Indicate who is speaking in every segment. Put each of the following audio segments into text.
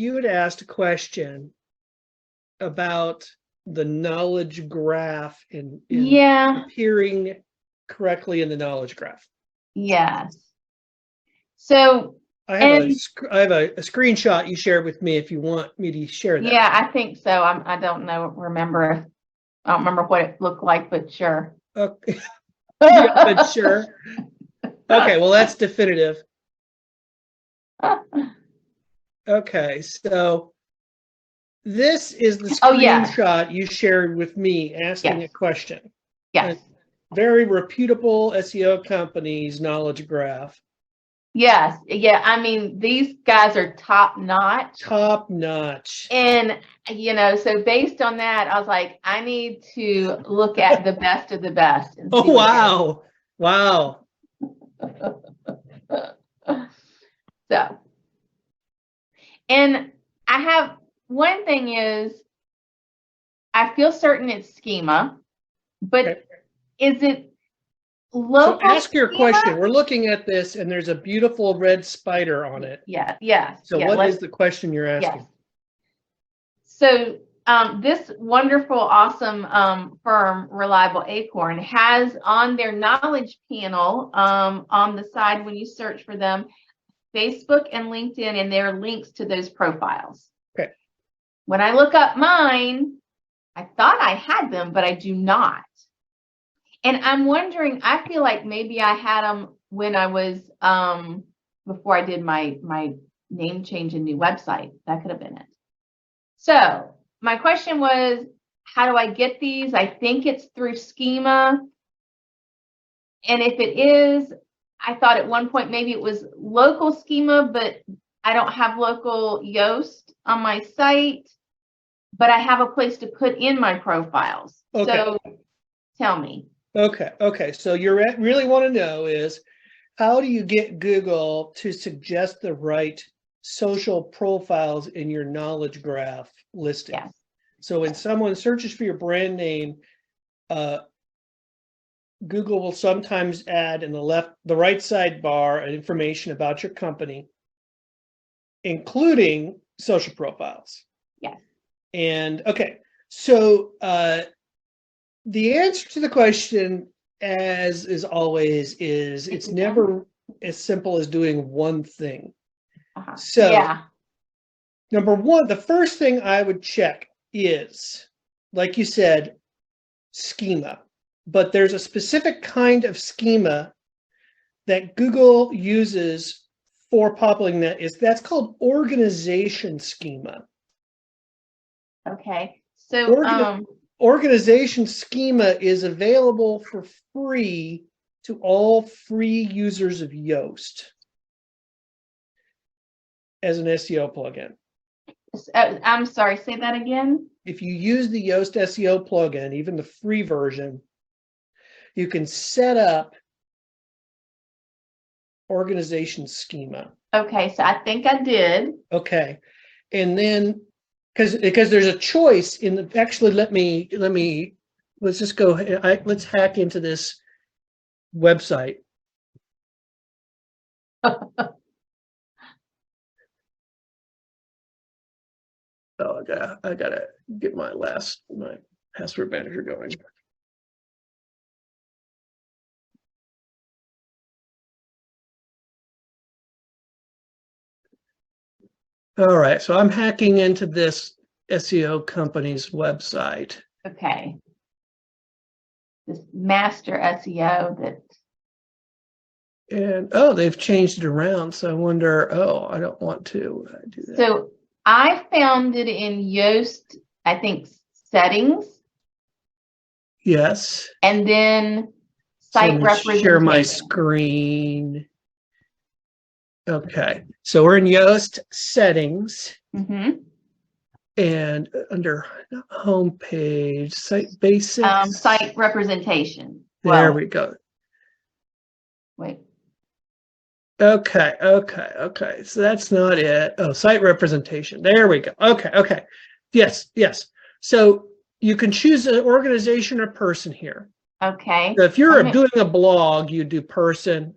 Speaker 1: you had asked a question about the knowledge graph in appearing correctly in the knowledge graph.
Speaker 2: Yes. So
Speaker 1: I have a screenshot you shared with me if you want me to share that.
Speaker 2: Yeah, I think so. I don't remember. I don't remember what it looked like, but sure.
Speaker 1: Okay. Yeah, but sure. Okay, well, that's definitive. Okay, so this is the screenshot you shared with me asking a question.
Speaker 2: Yes.
Speaker 1: A very reputable SEO company's knowledge graph.
Speaker 2: Yes. Yeah. I mean, these guys are top notch.
Speaker 1: Top notch.
Speaker 2: And, so based on that, I was like, I need to look at the best of the best. And
Speaker 1: oh, wow. Wow.
Speaker 2: So, and I have one thing is, I feel certain it's schema, but is it local?
Speaker 1: So ask your question. We're looking at this and there's a beautiful red spider on it.
Speaker 2: Yeah. Yeah.
Speaker 1: So what is the question you're asking?
Speaker 2: Yes. So this wonderful, awesome firm, Reliable Acorn, has on their knowledge panel on the side when you search for them, Facebook and LinkedIn, and there are links to those profiles.
Speaker 1: Okay.
Speaker 2: When I look up mine, I thought I had them, but I do not. And I'm wondering, I feel like maybe I had them when I was, before I did my name change and new website. That could have been it. So my question was, how do I get these? I think it's through schema. And if it is, I thought at one point maybe it was local schema, but I don't have local Yoast on my site, but I have a place to put in my profiles.
Speaker 1: Okay.
Speaker 2: So tell me.
Speaker 1: Okay. So you really want to know is, how do you get Google to suggest the right social profiles in your knowledge graph listing?
Speaker 2: Yes.
Speaker 1: So when someone searches for your brand name, Google will sometimes add in the right sidebar information about your company, including social profiles.
Speaker 2: Yes.
Speaker 1: And okay, so the answer to the question, as is always, is it's never as simple as doing one thing. So number one, the first thing I would check is, like you said, schema. But there's a specific kind of schema that Google uses for populating that's called organization schema.
Speaker 2: Okay. So
Speaker 1: organization schema is available for free to all free users of Yoast as an SEO plugin.
Speaker 2: I'm sorry, say that again.
Speaker 1: If you use the Yoast SEO plugin, even the free version, you can set up organization schema.
Speaker 2: Okay, so I think I did.
Speaker 1: Okay, and then because there's a choice in the, actually let's just go. Let's hack into this website. Oh, I gotta get my password manager going. All right, so I'm hacking into this SEO company's website.
Speaker 2: Okay. This master SEO that.
Speaker 1: And they've changed it around. So I wonder, I don't want to do that.
Speaker 2: So I found it in Yoast, I think, settings.
Speaker 1: Yes.
Speaker 2: And then site representation.
Speaker 1: Share my screen. Okay, so we're in Yoast settings.
Speaker 2: Mm-hmm.
Speaker 1: And under home page, site basics.
Speaker 2: Site representation.
Speaker 1: There we go.
Speaker 2: Wait.
Speaker 1: Okay. So that's not it. Oh, site representation. There we go. Okay. Yes. So you can choose an organization or person here.
Speaker 2: Okay.
Speaker 1: So if you're doing a blog, you do person.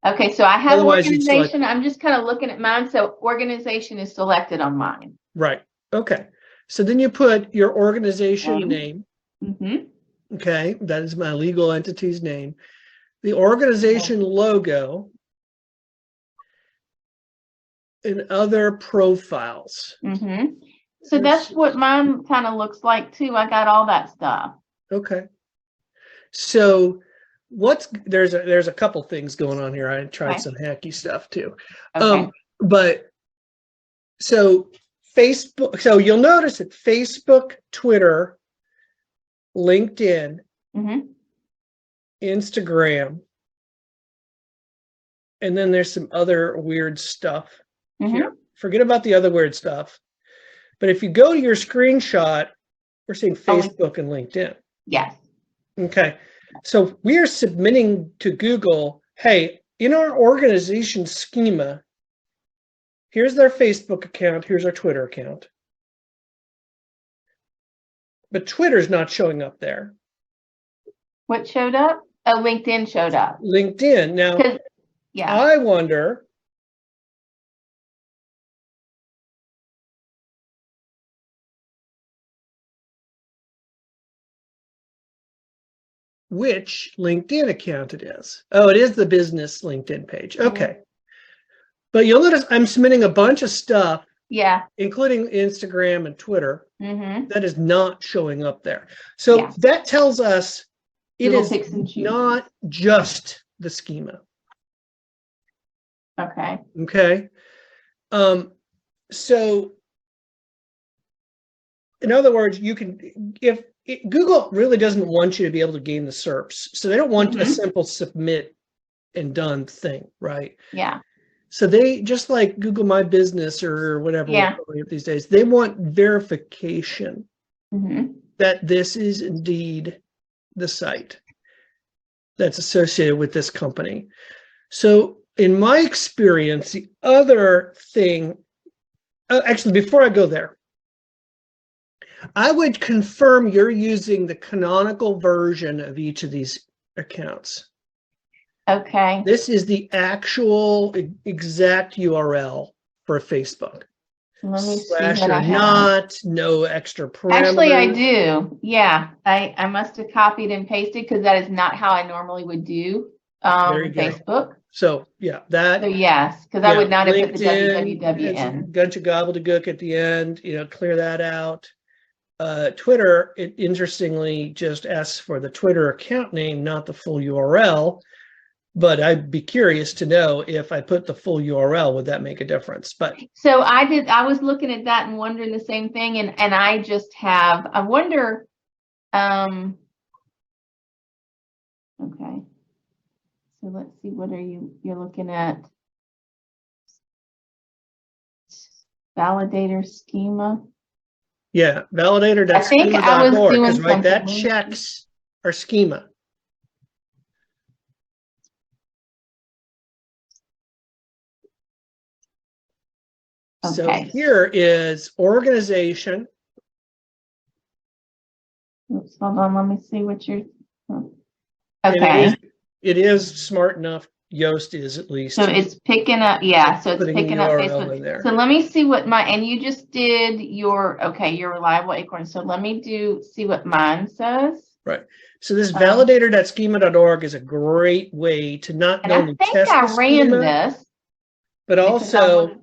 Speaker 2: Okay, so I have
Speaker 1: Otherwise, you'd select-
Speaker 2: organization. I'm just kind of looking at mine. So organization is selected on mine.
Speaker 1: Right. Okay. So then you put your organization
Speaker 2: Name.
Speaker 1: name. Okay. That is my legal entity's name. The organization logo and other profiles.
Speaker 2: So that's what mine kind of looks like too. I got all that stuff.
Speaker 1: Okay. So there's a couple things going on here. I tried some hacky stuff too.
Speaker 2: Okay.
Speaker 1: But so Facebook, so you'll notice that Facebook, Twitter, LinkedIn, Instagram, and then there's some other weird stuff here. Forget about the other weird stuff. But if you go to your screenshot, we're seeing Facebook and LinkedIn.
Speaker 2: Yes.
Speaker 1: Okay. So we are submitting to Google, hey, in our organization schema, here's their Facebook account, here's our Twitter account. But Twitter's not showing up there.
Speaker 2: What showed up? Oh, LinkedIn showed up.
Speaker 1: LinkedIn. Now,
Speaker 2: yeah.
Speaker 1: I wonder which LinkedIn account it is. Oh, it is the business LinkedIn page. Okay. But you'll notice I'm submitting a bunch of stuff, including Instagram and Twitter, that is not showing up there. So that tells us it is not just the schema.
Speaker 2: Okay.
Speaker 1: Okay. So in other words, you can, Google really doesn't want you to be able to gain the SERPs. So they don't want a simple submit and done thing, right?
Speaker 2: Yeah.
Speaker 1: So they, just like Google My Business or whatever these days, they want verification that this is indeed the site that's associated with this company. So in my experience, the other thing, actually, before I go there, I would confirm you're using the canonical version of each of these accounts.
Speaker 2: Okay.
Speaker 1: This is the actual exact URL for Facebook.
Speaker 2: Let me
Speaker 1: Slash
Speaker 2: see what
Speaker 1: or
Speaker 2: I have.
Speaker 1: not, no extra parameters.
Speaker 2: Actually, I do. Yeah, I must have copied and pasted because that is not how I normally would do Facebook.
Speaker 1: So yeah, that.
Speaker 2: So yes, because I would not have put the www in.
Speaker 1: Bunch of gobbledygook at the end. Clear that out. Twitter, it interestingly just asks for the Twitter account name, not the full URL. But I'd be curious to know if I put the full URL, would that make a difference? But
Speaker 2: so I was looking at that and wondering the same thing, and I just have, I wonder, okay. So let's see, what are you're looking at? Validator schema.
Speaker 1: Yeah, validator.
Speaker 2: I think I was doing something.
Speaker 1: That checks our schema. Okay. So here is organization.
Speaker 2: Oops, hold on, let me see what you're. Okay.
Speaker 1: It is smart enough. Yoast is at least.
Speaker 2: So it's picking up, so it's picking up Facebook. There. So let me see what and you just did your, your reliable acorn. So let me see what mine says.
Speaker 1: Right. So this validator.schema.org is a great way to not only test the schema. I ran this. But also,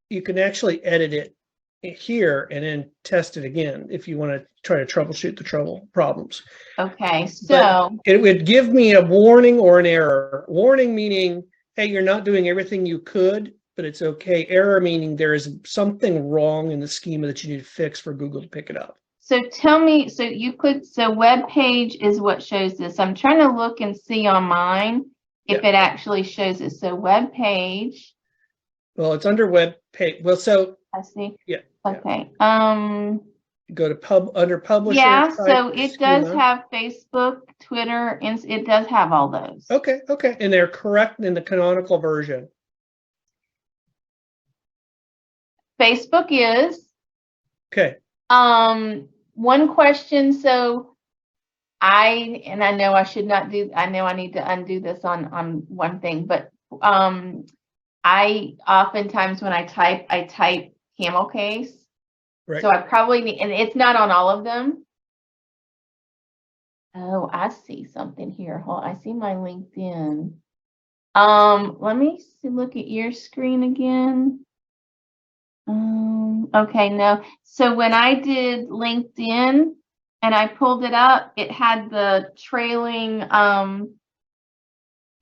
Speaker 1: you can actually edit it here and then test it again if you want to try to troubleshoot the problems.
Speaker 2: Okay, so
Speaker 1: but it would give me a warning or an error. Warning meaning, hey, you're not doing everything you could, but it's okay. Error meaning there is something wrong in the schema that you need to fix for Google to pick it up.
Speaker 2: So tell me, so web page is what shows this. I'm trying to look and see on mine if it actually shows it. So web page.
Speaker 1: Well, it's under web page. Well, so
Speaker 2: I see.
Speaker 1: Yeah.
Speaker 2: Okay.
Speaker 1: Go to under publisher.
Speaker 2: Yeah, so it does have Facebook, Twitter, and it does have all those.
Speaker 1: Okay, and they're correct in the canonical version.
Speaker 2: Facebook is.
Speaker 1: Okay.
Speaker 2: One question. So I know I should not do, I know I need to undo this on one thing, but I oftentimes when I type camel case.
Speaker 1: Right.
Speaker 2: So I probably need, and it's not on all of them. Oh, I see something here. Hold, I see my LinkedIn. Let me see, look at your screen again. Okay, no. So when I did LinkedIn and I pulled it up, it had the trailing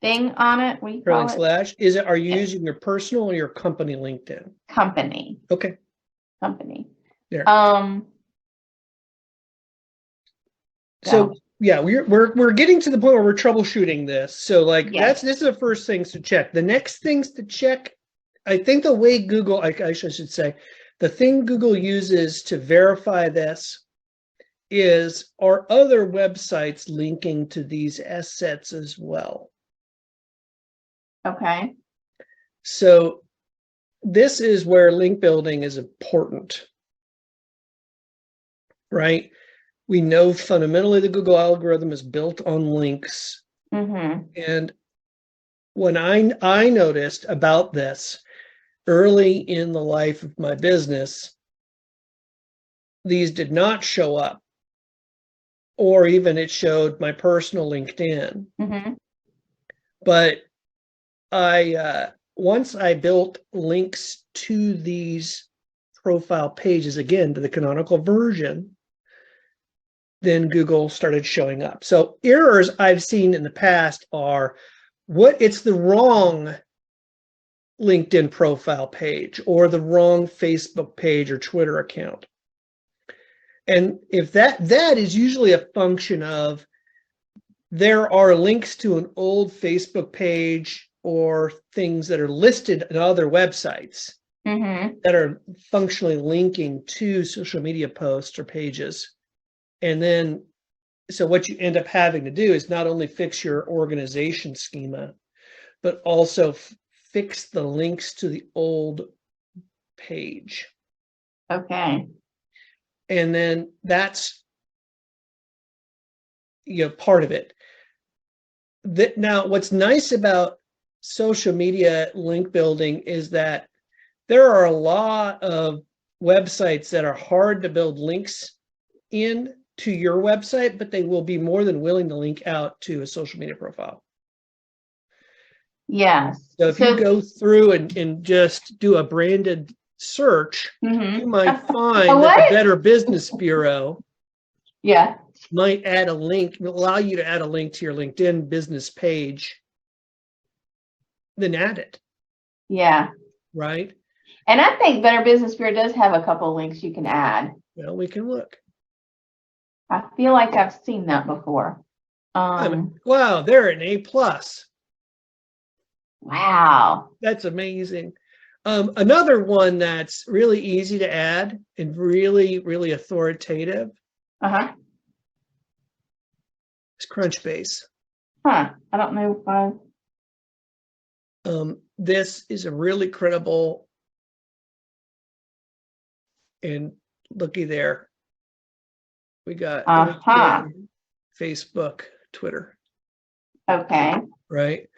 Speaker 2: thing on it. What do you
Speaker 1: Trailing
Speaker 2: call it?
Speaker 1: slash. Is it, are you
Speaker 2: Yeah.
Speaker 1: using your personal or your company LinkedIn?
Speaker 2: Company.
Speaker 1: Okay.
Speaker 2: Company.
Speaker 1: There. So yeah, we're getting to the point where we're troubleshooting this. So like
Speaker 2: Yes.
Speaker 1: this is the first things to check. The next things to check, I think the way Google, I should say, the thing Google uses to verify this is, are other websites linking to these assets as well?
Speaker 2: Okay.
Speaker 1: So this is where link building is important, right? We know fundamentally the Google algorithm is built on links. And when I noticed about this early in the life of my business, these did not show up, or even it showed my personal LinkedIn. But once I built links to these profile pages, again, to the canonical version, then Google started showing up. So errors I've seen in the past are it's the wrong LinkedIn profile page or the wrong Facebook page or Twitter account. And if that is usually a function of there are links to an old Facebook page or things that are listed in other websites that are functionally linking to social media posts or pages. And then, so what you end up having to do is not only fix your organization schema, but also fix the links to the old page.
Speaker 2: Okay.
Speaker 1: And then that's, part of it. Now, what's nice about social media link building is that there are a lot of websites that are hard to build links in to your website, but they will be more than willing to link out to a social media profile.
Speaker 2: Yes.
Speaker 1: So if you go through and just do a branded search, you might find that the Better Business Bureau might add a link, allow you to add a link to your LinkedIn business page, then add it.
Speaker 2: Yeah.
Speaker 1: Right.
Speaker 2: And I think Better Business Bureau does have a couple of links you can add.
Speaker 1: Well, we can look.
Speaker 2: I feel like I've seen that before.
Speaker 1: Wow, they're an A+.
Speaker 2: Wow.
Speaker 1: That's amazing. Another one that's really easy to add and really, really authoritative is Crunchbase.
Speaker 2: I don't know why.
Speaker 1: This is a really credible, and looky there. We got LinkedIn, Facebook, Twitter.
Speaker 2: Okay.
Speaker 1: Right.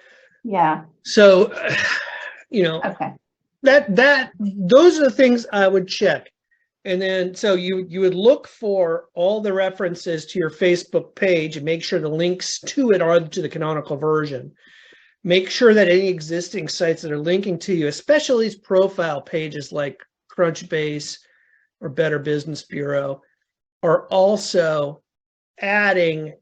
Speaker 2: Yeah.
Speaker 1: So, those are the things I would check. And then, so you would look for all the references to your Facebook page and make sure the links to it are to the canonical version. Make sure that any existing sites that are linking to you, especially these profile pages like Crunchbase or Better Business Bureau, are also adding,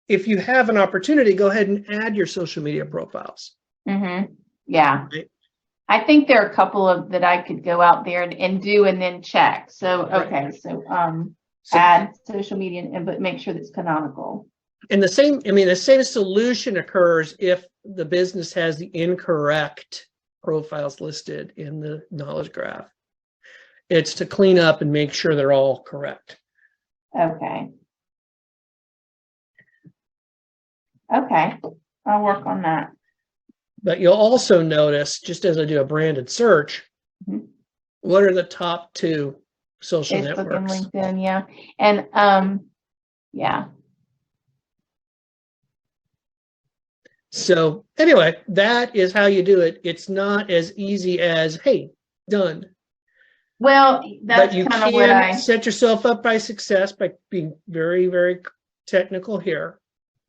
Speaker 1: if you have an opportunity, go ahead and add your social media profiles.
Speaker 2: Yeah. Right? I think there are a couple of that I could go out there and do and then check. So, okay. So, add social media but make sure that's canonical. And
Speaker 1: the same solution occurs if the business has the incorrect profiles listed in the knowledge graph. It's to clean up and make sure they're all correct.
Speaker 2: Okay. Okay. I'll work on that.
Speaker 1: But you'll also notice, just as I do a branded search, what are the top 2 social
Speaker 2: Facebook
Speaker 1: networks?
Speaker 2: and LinkedIn, yeah. And yeah.
Speaker 1: So anyway, that is how you do it. It's not as easy as, hey, done.
Speaker 2: Well,
Speaker 1: But
Speaker 2: that's
Speaker 1: you
Speaker 2: kind of what
Speaker 1: can set yourself up by success by being very, very technical here.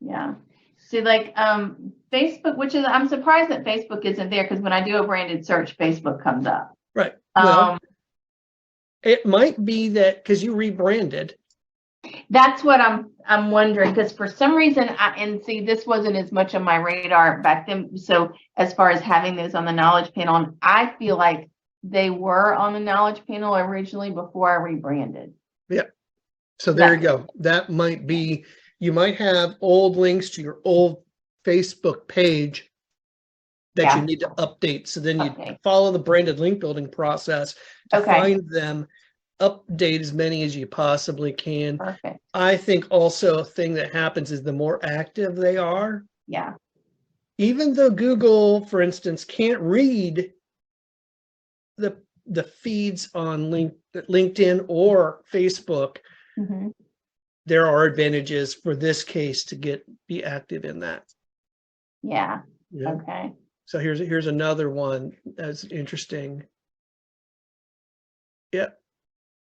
Speaker 2: yeah. See, like Facebook, which is, I'm surprised that Facebook isn't there, because when I do a branded search, Facebook comes up.
Speaker 1: Right. Well,
Speaker 2: Um,
Speaker 1: it might be that because you rebranded.
Speaker 2: that's what I'm wondering, because for some reason, and see, this wasn't as much on my radar back then. So as far as having those on the knowledge panel, and I feel like they were on the knowledge panel originally before I rebranded.
Speaker 1: Yeah. So there you go. That might be, you might have old links to your old Facebook page that you need to update. So then you follow the branded link building process to find them, update as many as you possibly can.
Speaker 2: Perfect.
Speaker 1: I think also a thing that happens is the more active they are.
Speaker 2: Yeah.
Speaker 1: Even though Google, for instance, can't read the feeds on LinkedIn or Facebook,
Speaker 2: Mm-hmm.
Speaker 1: there are advantages for this case to be active in that.
Speaker 2: Yeah.
Speaker 1: Yeah.
Speaker 2: Okay.
Speaker 1: So here's another one that's interesting. Yeah.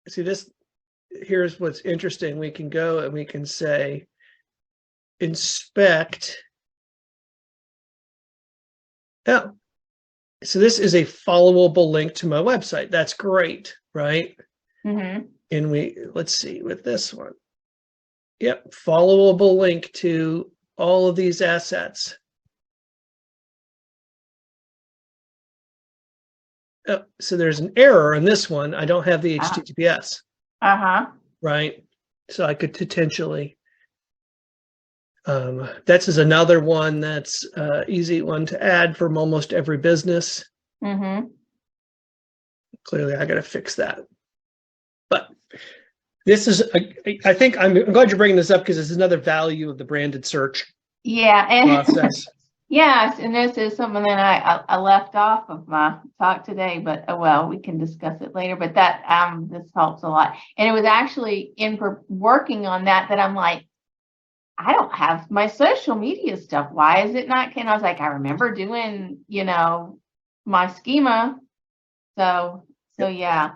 Speaker 1: See this, here's what's interesting. We can go and we can say, inspect. Oh, so this is a followable link to my website. That's great, right?
Speaker 2: Mm-hmm.
Speaker 1: And let's see with this one. Yep, followable link to all of these assets. Oh, so there's an error in this one. I don't have the HTTPS. Right? So I could potentially, that's is another one that's easy one to add from almost every business.
Speaker 2: Mm-hmm.
Speaker 1: Clearly, I got to fix that. But this is, I think I'm glad you're bringing this up because it's another value of the branded search process.
Speaker 2: Yes, and this is something that I left off of my talk today, but oh well, we can discuss it later. But that this helps a lot, and it was actually in working on that I'm like, I don't have my social media stuff. Why is it not? And I was like, I remember doing, my schema. So yeah.